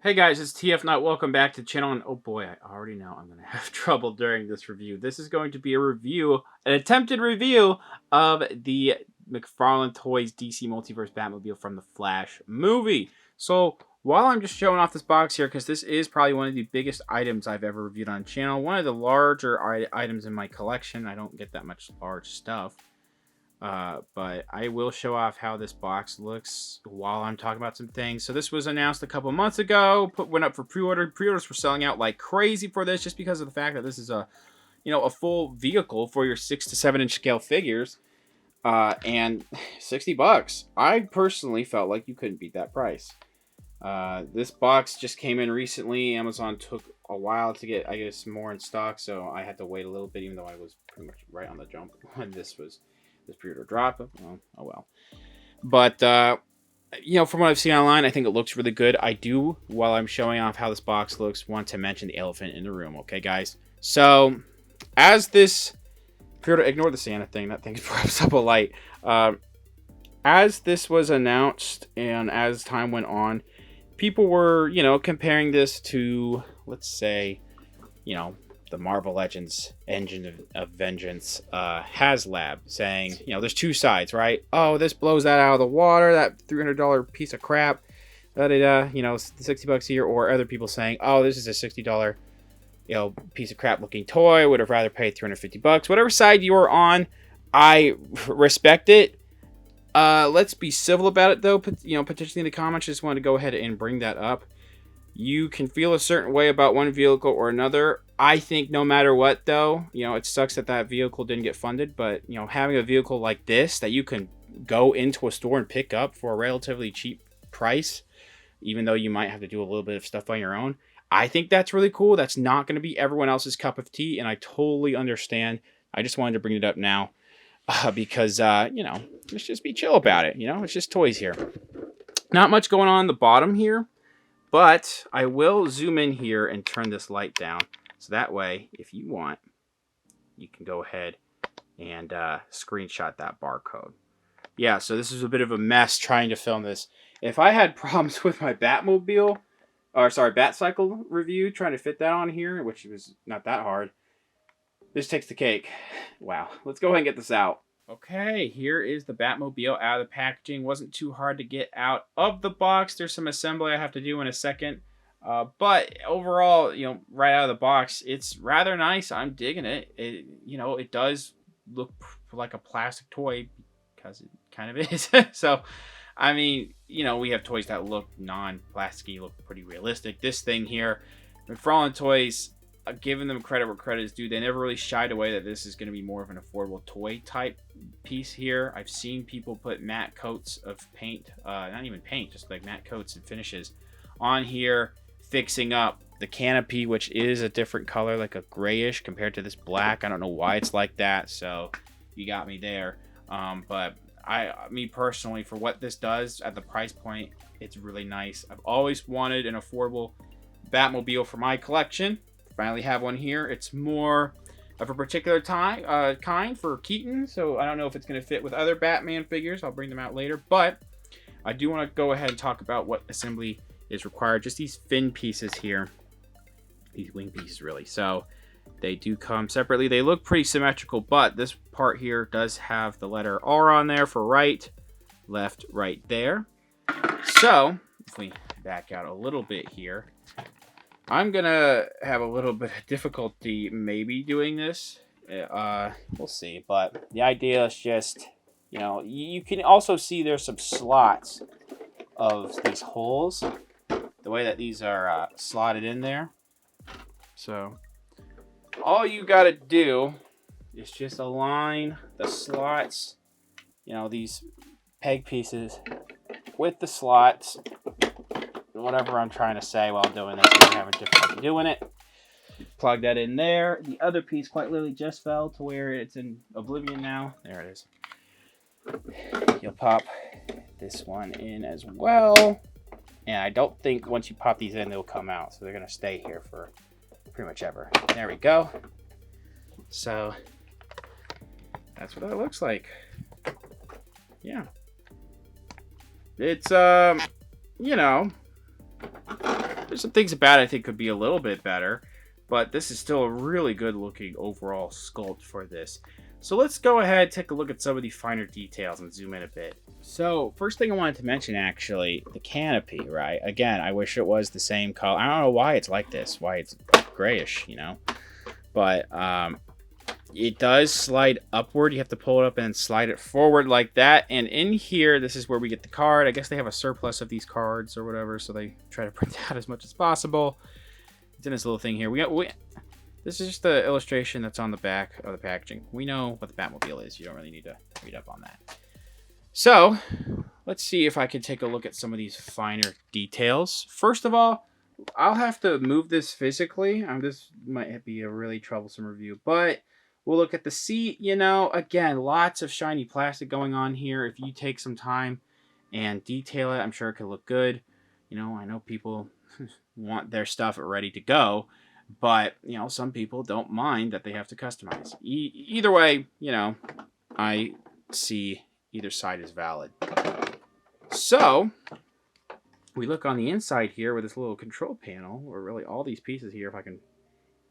Hey guys, it's TF Nut. Welcome back to the channel. And oh boy, I already know I'm going to have trouble during this review. This is going to be a review, an attempted review of the McFarlane Toys DC Multiverse Batmobile from the Flash movie. So while I'm just showing off this box here, because this is probably one of the biggest items I've ever reviewed on the channel, one of the larger items in my collection. I don't get that much large stuff. But I will show off how this box looks while I'm talking about some things. So this was announced a couple months ago, went up for pre-order. Pre-orders were selling out like crazy for this, just because of the fact that this is a full vehicle for your 6 to 7 inch scale figures, and $60. I personally felt like you couldn't beat that price. This box just came in recently. Amazon took a while to get, I guess, more in stock, so I had to wait a little bit, even though I was pretty much right on the jump when this pre-order drop. Well, oh well. But from what I've seen online, I think it looks really good. I do, while I'm showing off how this box looks, want to mention the elephant in the room. Okay, guys. So as this pre-order, ignore the Santa thing. That thing pops up a light. As this was announced and as time went on, people were, comparing this to, let's say, the Marvel Legends Engine of Vengeance HasLab, saying, there's two sides, right? Oh, this blows that out of the water, that $300 piece of crap, $60 here, or other people saying, oh, this is a $60, piece of crap looking toy, would have rather paid $350. Whatever side you are on, I respect it. Let's be civil about it, though. Potentially in the comments, just wanted to go ahead and bring that up. You can feel a certain way about one vehicle or another. I think no matter what, though, it sucks that vehicle didn't get funded. But, having a vehicle like this that you can go into a store and pick up for a relatively cheap price, even though you might have to do a little bit of stuff on your own, I think that's really cool. That's not going to be everyone else's cup of tea, and I totally understand. I just wanted to bring it up now because, let's just be chill about it. It's just toys here. Not much going on the bottom here. But I will zoom in here and turn this light down. So that way, if you want, you can go ahead and screenshot that barcode. Yeah, so this is a bit of a mess trying to film this. If I had problems with my Batmobile, Batcycle review, trying to fit that on here, which was not that hard, this takes the cake. Wow, let's go ahead and get this out. Okay, here is the Batmobile out of the packaging. Wasn't too hard to get out of the box. There's some assembly I have to do in a second. But overall, right out of the box, it's rather nice. I'm digging it. It does look like a plastic toy because it kind of is. So, I mean, we have toys that look non-plasticky, look pretty realistic. This thing here, McFarlane Toys, giving them credit where credit is due. They never really shied away that this is going to be more of an affordable toy type piece here. I've seen people put matte coats of paint, not even paint, just like matte coats and finishes on here, fixing up the canopy, which is a different color, like a grayish compared to this black. I don't know why it's like that, so you got me there. But me personally, for what this does at the price point, it's really nice. I've always wanted an affordable Batmobile for my collection. Finally have one here. It's more of a particular kind for Keaton, so I don't know if it's going to fit with other Batman figures. I'll bring them out later, but I do want to go ahead and talk about what assembly is required. Just these fin pieces here, these wing pieces really. So they do come separately. They look pretty symmetrical, but this part here does have the letter R on there for right, left, right there. So if we back out a little bit here, I'm gonna have a little bit of difficulty maybe doing this. We'll see, but the idea is just, you can also see there's some slots of these holes, the way that these are slotted in there. So all you gotta do is just align the slots, these peg pieces with the slots. Whatever I'm trying to say while doing this, I'm having difficulty doing it. Plug that in there. The other piece quite literally just fell to where it's in oblivion now. There it is. You'll pop this one in as well. And I don't think once you pop these in, they'll come out. So they're going to stay here for pretty much ever. There we go. So that's what it looks like. Yeah. It's, There's some things about it I think could be a little bit better, but this is still a really good looking overall sculpt for this. So let's go ahead, take a look at some of the finer details and zoom in a bit. So first thing I wanted to mention, actually, the canopy, right? Again, I wish it was the same color. I don't know why it's like this, why it's grayish, you know? But it does slide upward. You have to pull it up and slide it forward like that. And in here, this is where we get the card. I guess they have a surplus of these cards or whatever, so they try to print out as much as possible. It's in this little thing here. This is just the illustration that's on the back of the packaging. We know what the Batmobile is. You don't really need to read up on that. So let's see if I can take a look at some of these finer details. First of all, I'll have to move this physically. This might be a really troublesome review, but we'll look at the seat. You know, again, lots of shiny plastic going on here. If you take some time and detail it, I'm sure it could look good. You know, I know people want their stuff ready to go, but, you know, some people don't mind that they have to customize. Either way, you know, I see either side is valid. So we look on the inside here with this little control panel, or really all these pieces here, if I can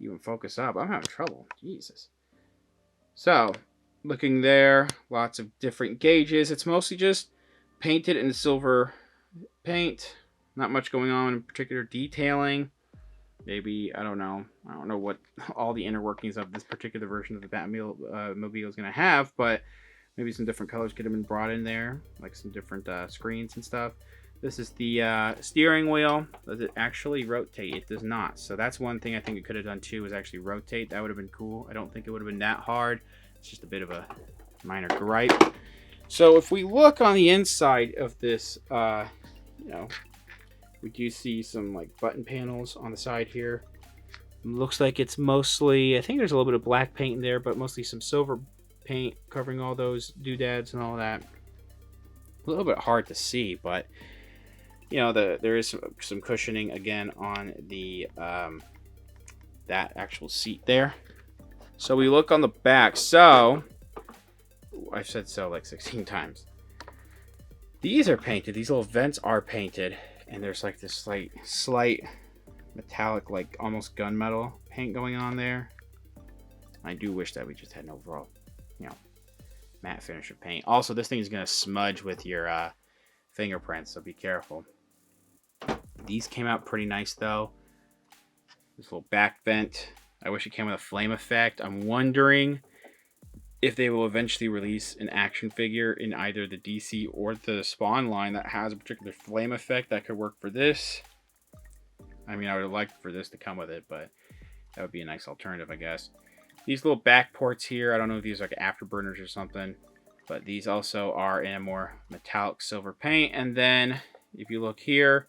even focus up. I'm having trouble. Jesus. So, looking there, lots of different gauges. It's mostly just painted in silver paint. Not much going on in particular detailing. Maybe, I don't know what all the inner workings of this particular version of the Batmobile is going to have, but maybe some different colors could have been brought in there, like some different screens and stuff. This is the steering wheel. Does it actually rotate? It does not. So that's one thing I think it could have done too, is actually rotate. That would have been cool. I don't think it would have been that hard. It's just a bit of a minor gripe. So if we look on the inside of this, you know, we do see some like button panels on the side here. It looks like it's mostly, I think there's a little bit of black paint in there, but mostly some silver paint covering all those doodads and all that. A little bit hard to see, but you know, there is some cushioning again on the that actual seat there. So we look on the back. So I've said so like 16 times. These are painted. These little vents are painted, and there's like this slight metallic, like almost gunmetal paint going on there. I do wish that we just had an overall, you know, matte finish of paint. Also, this thing is gonna smudge with your fingerprints, so be careful. These came out pretty nice though. This little back vent. I wish it came with a flame effect. I'm wondering if they will eventually release an action figure in either the DC or the Spawn line that has a particular flame effect that could work for this. I mean, I would like for this to come with it, but that would be a nice alternative, I guess. These little back ports here, I don't know if these are like afterburners or something, but these also are in a more metallic silver paint. And then if you look here,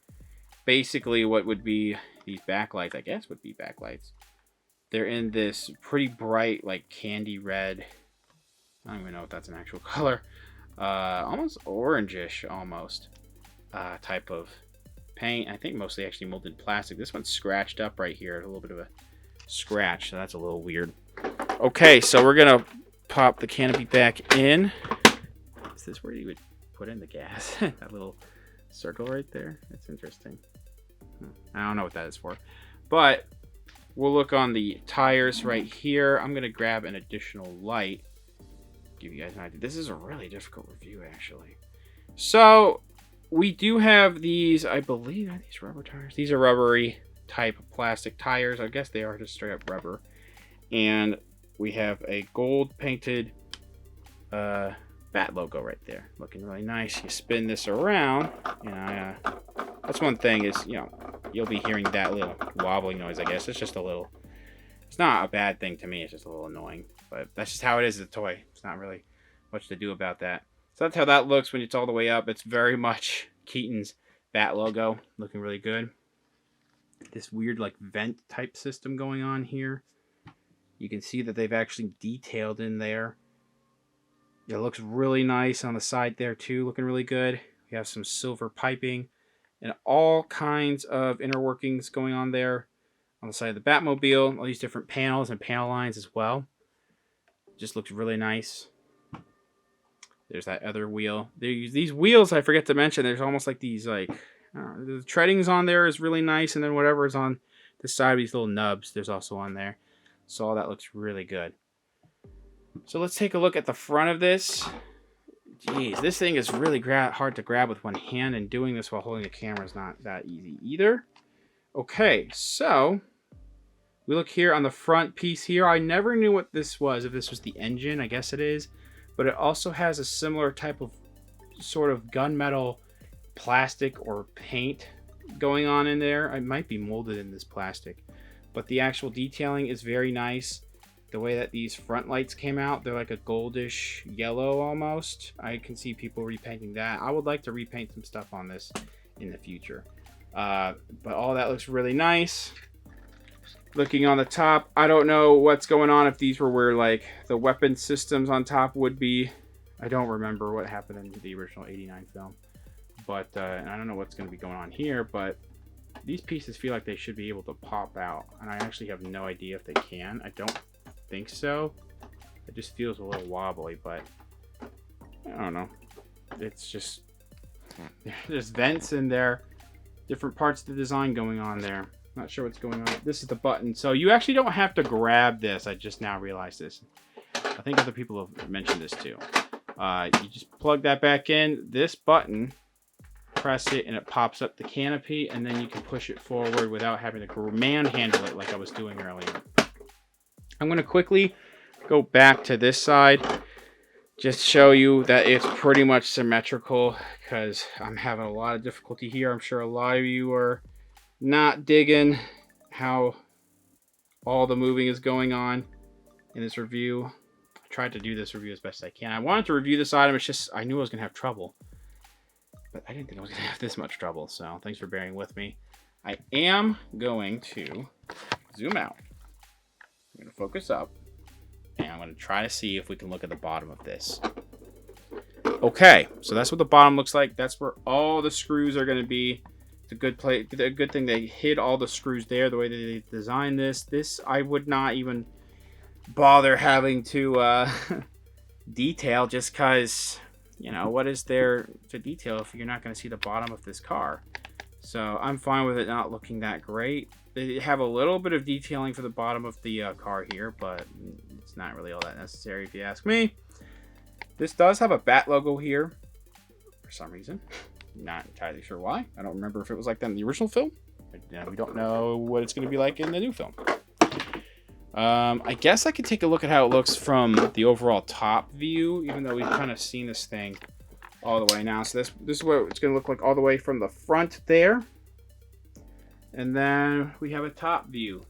basically what would be these backlights, I guess would be backlights. They're in this pretty bright, like candy red. I don't even know if that's an actual color. Almost orangish, almost type of paint. I think mostly actually molded plastic. This one's scratched up right here. A little bit of a scratch, so that's a little weird. Okay, so we're gonna pop the canopy back in. Is this where you would put in the gas? That little circle right there. That's interesting. I don't know what that is for, but we'll look on the tires right here. I'm gonna grab an additional light, give you guys an idea. This is a really difficult review, actually. So we do have these, I believe, are these rubber tires? These are rubbery type of plastic tires. I guess they are just straight up rubber. And we have a gold painted Bat logo right there, looking really nice. You spin this around, and that's one thing is, you know, you'll be hearing that little wobbling noise, I guess. It's just a little, it's not a bad thing to me. It's just a little annoying, but that's just how it is, the toy. It's not really much to do about that. So that's how that looks when it's all the way up. It's very much Keaton's Bat logo, looking really good. This weird like vent type system going on here. You can see that they've actually detailed in there. It looks really nice on the side there too, looking really good. We have some silver piping and all kinds of inner workings going on there on the side of the Batmobile. All these different panels and panel lines as well. Just looks really nice. There's that other wheel. These wheels, I forget to mention, there's almost like these like, The treadings on there is really nice, and then whatever is on the side of these little nubs, there's also on there. So all that looks really good. So let's take a look at the front of this. Jeez, this thing is really hard to grab with one hand, and doing this while holding the camera is not that easy either. Okay, so we look here on the front piece here. I never knew what this was, if this was the engine. I guess it is. But it also has a similar type of sort of gunmetal plastic or paint going on in there. It might be molded in this plastic. But the actual detailing is very nice. The way that these front lights came out, they're like a goldish yellow almost. I can see people repainting that. I would like to repaint some stuff on this in the future. But all that looks really nice. Looking on the top, I don't know what's going on, if these were where like the weapon systems on top would be. I don't remember what happened in the original 89 film. But and I don't know what's going to be going on here, but these pieces feel like they should be able to pop out. And I actually have no idea if they can. I don't think so. It just feels a little wobbly, but I don't know. It's just, there's vents in there, different parts of the design going on there. Not sure what's going on. This is the button. So you actually don't have to grab this. I just now realized this. I think other people have mentioned this too. You just plug that back in. This button, press it, and it pops up the canopy, and then you can push it forward without having to manhandle it like I was doing earlier. I'm going to quickly go back to this side. Just show you that it's pretty much symmetrical, because I'm having a lot of difficulty here. I'm sure a lot of you are not digging how all the moving is going on in this review. I tried to do this review as best I can. I wanted to review this item. It's just, I knew I was going to have trouble, but I didn't think I was going to have this much trouble. So thanks for bearing with me. I am going to zoom out. I'm going to focus up, and I'm going to try to see if we can look at the bottom of this. Okay, so that's what the bottom looks like. That's where all the screws are going to be. It's a good play. A good thing they hid all the screws there. The way that they designed this. This I would not even bother having to detail, just because, you know, what is there to detail if you're not going to see the bottom of this car? So I'm fine with it not looking that great. They have a little bit of detailing for the bottom of the car here, but it's not really all that necessary if you ask me. This does have a Bat logo here for some reason. Not entirely sure why. I don't remember if it was like that in the original film. We don't know what it's going to be like in the new film. I guess I could take a look at how it looks from the overall top view, even though we've kind of seen this thing all the way now. So this is what it's going to look like all the way from the front there. And then we have a top view.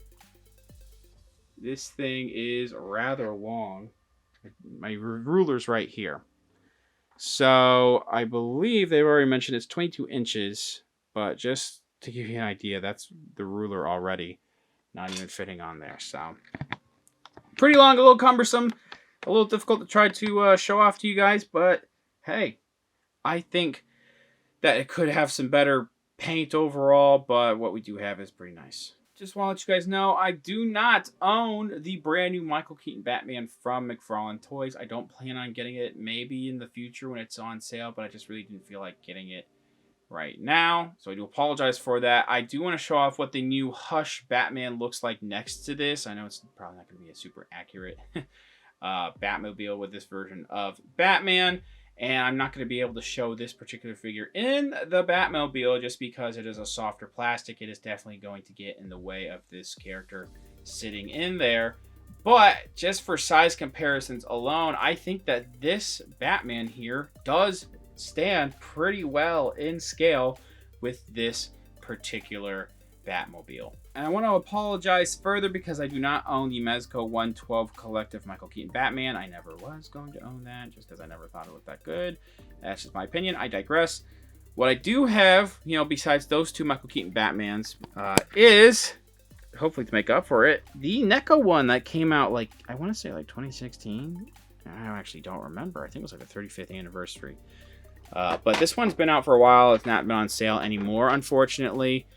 This thing is rather long. My ruler's right here. So I believe they've already mentioned it's 22 inches. But just to give you an idea, that's the ruler already. Not even fitting on there. So pretty long, a little cumbersome. A little difficult to try to show off to you guys. But hey, I think that it could have some better paint overall, but what we do have is pretty nice. Just want to let you guys know, I do not own the brand new Michael Keaton Batman from McFarlane Toys. I don't plan on getting it, maybe in the future when it's on sale, but I just really didn't feel like getting it right now. So I do apologize for that. I do want to show off what the new Hush Batman looks like next to this. I know it's probably not going to be a super accurate Batmobile with this version of Batman. And I'm not going to be able to show this particular figure in the Batmobile just because it is a softer plastic. It is definitely going to get in the way of this character sitting in there. But just for size comparisons alone, I think that this Batman here does stand pretty well in scale with this particular Batmobile. And I want to apologize further because I do not own the Mezco 112 Collective Michael Keaton Batman. I never was going to own that just because I never thought it looked that good. That's just my opinion. I digress. What I do have, you know, besides those two Michael Keaton Batmans, is, hopefully to make up for it, the NECA one that came out like, I want to say like 2016. I actually don't remember. I think it was like the 35th anniversary. But this one's been out for a while. It's not been on sale anymore, unfortunately.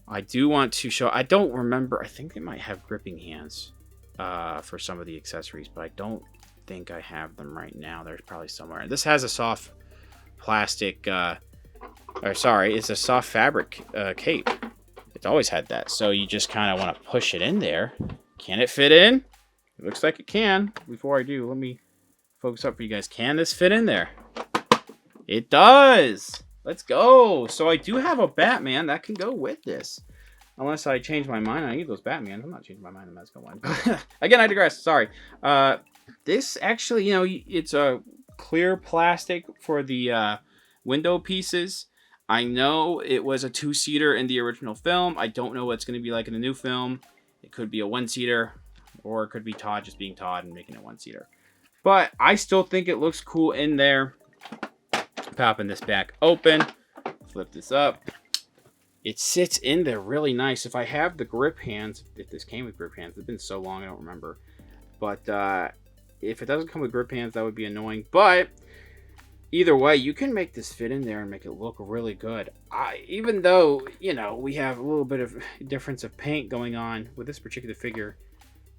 I do want to show, I don't remember, I think they might have gripping hands for some of the accessories, but I don't think I have them right now. They're probably somewhere. This has a soft plastic Or sorry, it's a soft fabric cape. It's always had that. So you just kind of want to push it in there. Can it fit in? It looks like it can. Before I do, let me focus up for you guys. Can this fit in there? It does. Let's go. So I do have a Batman that can go with this. Unless I change my mind. I need those Batman. I'm not changing my mind on the Mezco one. Again, I digress. Sorry. This actually, you know, it's a clear plastic for the window pieces. I know it was a 2-seater in the original film. I don't know what it's going to be like in the new film. It could be a 1-seater, or it could be Todd just being Todd and making it 1-seater. But I still think it looks cool in there. Popping this back open. Flip this up. It sits in there really nice. If I have the grip hands, if this came with grip hands, it's been so long I don't remember. But if it doesn't come with grip hands, that would be annoying. But either way, you can make this fit in there and make it look really good. Even though, you know, we have a little bit of difference of paint going on with this particular figure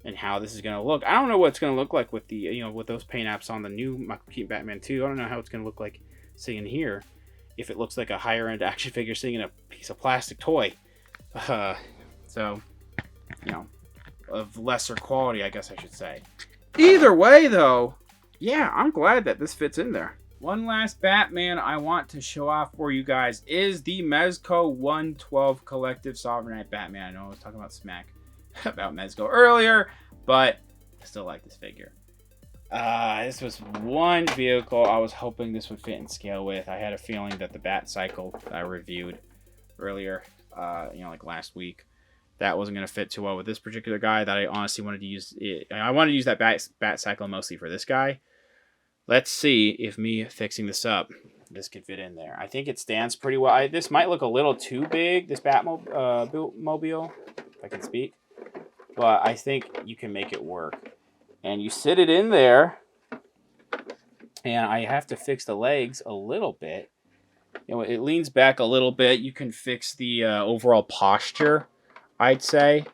and how this is going to look. I don't know what it's going to look like with the, you know, with those paint apps on the new Michael Keaton Batman 2. I don't know how it's going to look like sitting here. If it looks like a higher end action figure sitting in a piece of plastic toy. So, you know, of lesser quality, I guess I should say. Either way, though, yeah, I'm glad that this fits in there. One last Batman I want to show off for you guys is the Mezco 112 Collective Sovereign Knight Batman. I know I was talking about smack about Mezco earlier, but I still like this figure. This was one vehicle I was hoping this would fit in scale with. I had a feeling that the Bat Cycle I reviewed earlier, you know, like last week, that wasn't going to fit too well with this particular guy. That I honestly wanted to use it. I wanted to use that Bat Cycle mostly for this guy. Let's see if me fixing this up, this could fit in there. I think it stands pretty well. This might look a little too big, this Batmobile, if I can speak, but I think you can make it work. And you sit it in there, and I have to fix the legs a little bit. You know, it leans back a little bit. You can fix the overall posture, I'd say.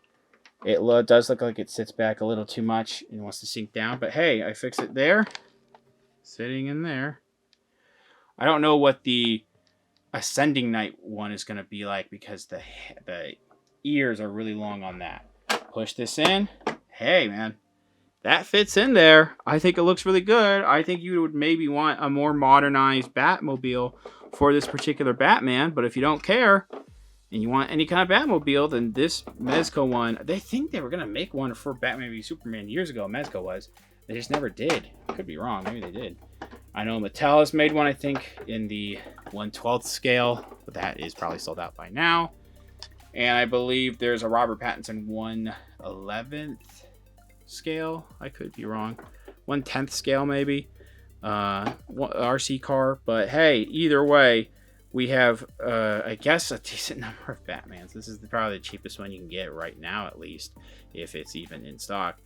It does look like it sits back a little too much and wants to sink down. But hey, I fixed it there. Sitting in there. I don't know what the Ascending Knight one is going to be like because the ears are really long on that. Push this in. Hey, man. That fits in there. I think it looks really good. I think you would maybe want a more modernized Batmobile for this particular Batman. But if you don't care and you want any kind of Batmobile, then this Mezco one, they think they were going to make one for Batman v Superman years ago. Mezco was. They just never did. Could be wrong. Maybe they did. I know Mattel has made one, I think, in the 1/12 scale. But that is probably sold out by now. And I believe there's a Robert Pattinson 1/11th scale. I could be wrong. 1/10th scale maybe. RC car. But hey, either way, we have I guess a decent number of Batmans. This is probably the cheapest one you can get right now, at least, if it's even in stock.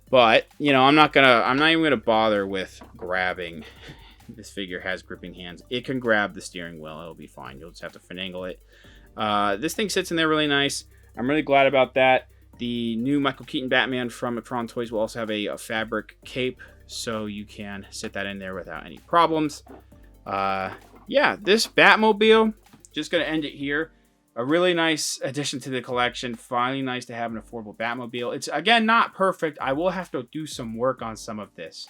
But you know, I'm not even gonna bother with grabbing. This figure has gripping hands. It can grab the steering wheel. It'll be fine. You'll just have to finagle it. This thing sits in there really nice. I'm really glad about that. The new Michael Keaton Batman from McFarlane Toys will also have a fabric cape, so you can sit that in there without any problems. Yeah, this Batmobile, just going to end it here. A really nice addition to the collection. Finally nice to have an affordable Batmobile. It's, again, not perfect. I will have to do some work on some of this.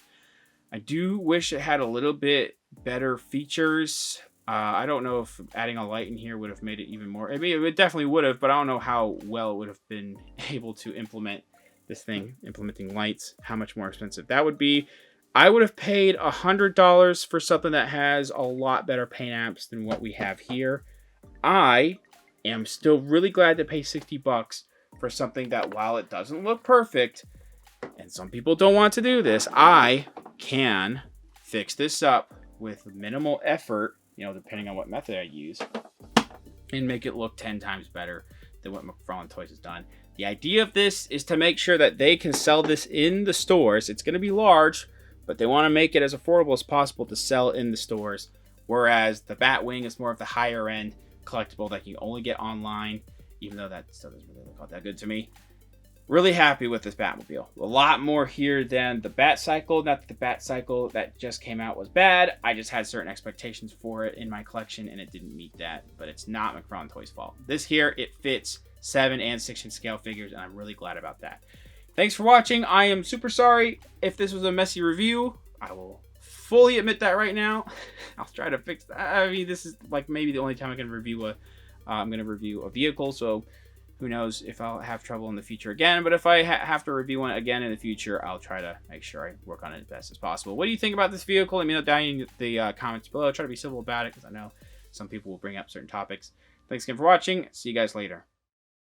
I do wish it had a little bit better features. I don't know if adding a light in here would have made it even more. I mean, it definitely would have, but I don't know how well it would have been able to implement this thing, implementing lights, how much more expensive that would be. I would have paid $100 for something that has a lot better paint apps than what we have here. I am still really glad to pay $60 for something that, while it doesn't look perfect, and some people don't want to do this, I can fix this up with minimal effort, you know, depending on what method I use, and make it look 10 times better than what McFarlane Toys has done. The idea of this is to make sure that they can sell this in the stores. It's going to be large, but they want to make it as affordable as possible to sell in the stores, whereas the Batwing is more of the higher end collectible that you only get online, even though that still doesn't really look all that good to me. Really happy with this Batmobile. A lot more here than the Bat Cycle. Not that the Bat Cycle that just came out was bad. I just had certain expectations for it in my collection, and it didn't meet that. But it's not McFarlane Toys' fault. This here, it fits 7 and 6 scale figures, and I'm really glad about that. Thanks for watching. I am super sorry if this was a messy review. I will fully admit that right now. I'll try to fix that. I mean, this is like maybe the only time I can review I'm going to review a vehicle, so who knows if I'll have trouble in the future again. But if I have to review one again in the future, I'll try to make sure I work on it as best as possible. What do you think about this vehicle? Let me know down in the comments below. Try to be civil about it because I know some people will bring up certain topics. Thanks again for watching. See you guys later.